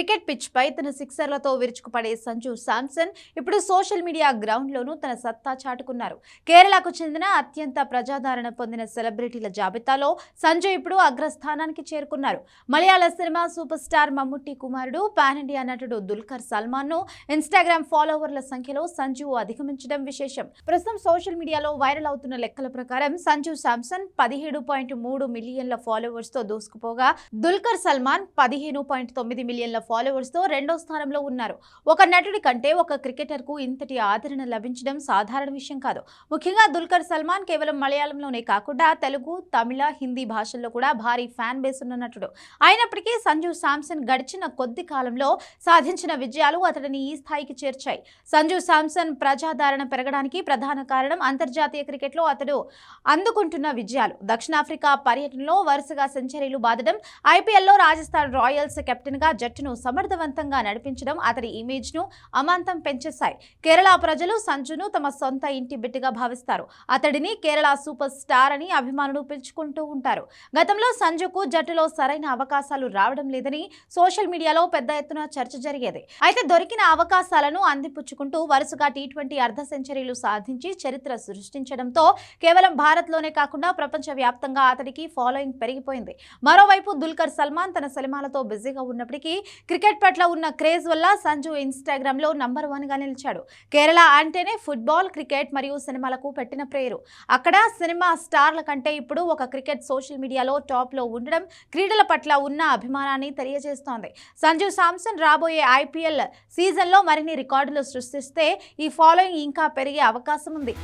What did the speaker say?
Cricket pitch పై తన సిక్సర్లతో విరుచుకుపడే సంజు శాంసన్ ఇప్పుడు social media ground లోనూ తన సత్తా చాటుకున్నారు. కేరళకు చెందిన అత్యంత ప్రజాదరణ పొందిన సెలబ్రిటీల జాబితాలో సంజు ఇప్పుడు అగ్రస్థానానికి చేరుకున్నారు. మలయాళ సినిమా సూపర్ స్టార్ మమ్ముట్టి కుమారుడు పాన్ ఇండియా నటుడు దుల్కర్ సల్మాన్ ను ఇన్స్టాగ్రామ్ ఫాలోవర్ల సంఖ్యలో సంజు అధిగమించడం విశేషం. ప్రస్తుతం సోషల్ మీడియాలో వైరల్ అవుతున్న లెక్కల ప్రకారం సంజు శాంసన్ 17.3 మిలియన్ల ఫాలోవర్స్ తో దూసుకుపోగా దుల్కర్ సల్మాన్ 15.9 మిలియన్ల ఫాలోవర్స్ తో రెండో స్థానంలో ఉన్నారు. ఒక నటుడి కంటే ఒక క్రికెటర్ కు ఇంతటి ఆదరణ లభించడం సాధారణ విషయం కాదు. ముఖ్యంగా దుల్కర్ సల్మాన్ కేవలం మలయాళంలోనే కాకుండా తెలుగు, తమిళ, హిందీ భాషల్లో కూడా భారీ ఫ్యాన్ బేస్ ఉన్న నటుడు. అయినప్పటికీ సంజు శాంసన్ గడిచిన కొద్ది కాలంలో సాధించిన విజయాలు అతడిని ఈ స్థాయికి చేర్చాయి. సంజు శాంసన్ ప్రజాదరణ పెరగడానికి ప్రధాన కారణం అంతర్జాతీయ క్రికెట్లో అతడు అందుకుంటున్న విజయాలు. దక్షిణాఫ్రికా పర్యటనలో వరుసగా సెంచరీలు బాదడం, ఐపీఎల్లో రాజస్థాన్ రాయల్స్ కెప్టెన్ గా జట్టును సమర్థవంతంగా నడిపించడం అతడి ఇమేజ్ ను అమాంతం పెంచేశాయి. కేరళ ప్రజలు సంజును తమ సొంత ఇంటి బిడ్డగా భావిస్తారు. అతడిని కేరళ సూపర్ స్టార్ అని అభిమానులు పిలుచుకుంటూ ఉంటారు. గతంలో సంజుకు జట్టులో సరైన అవకాశాలు రావడం లేదని సోషల్ మీడియాలో పెద్ద ఎత్తున చర్చ జరిగేది. అయితే దొరికిన అవకాశాలను అందిపుచ్చుకుంటూ వరుసగా టీ20 అర్ధ సెంచరీలు సాధించి చరిత్ర సృష్టించడంతో కేవలం భారత్లోనే కాకుండా ప్రపంచ వ్యాప్తంగా అతడికి ఫాలోయింగ్ పెరిగిపోయింది. మరోవైపు దుల్కర్ సల్మాన్ తన సినిమాలతో బిజీగా ఉన్నప్పటికీ క్రికెట్ పట్ల ఉన్న క్రేజ్ వల్ల సంజు ఇన్స్టాగ్రామ్ లో నంబర్ 1 గా నిలిచాడు. కేరళ అంటేనే ఫుట్బాల్, క్రికెట్ మరియు సినిమాలకు పెట్టిన పేరు. అక్కడ సినిమా స్టార్ల కంటే ఇప్పుడు ఒక క్రికెట్ సోషల్ మీడియాలో టాప్ లో ఉండడం క్రీడల పట్ల ఉన్న అభిమానాన్ని తెలియజేస్తోంది. సంజు శాంసన్ రాబోయే ఐపీఎల్ సీజన్ లో మరిన్ని రికార్డులు సృష్టిస్తే ఈ ఫాలోయింగ్ ఇంకా పెరిగే అవకాశం ఉంది.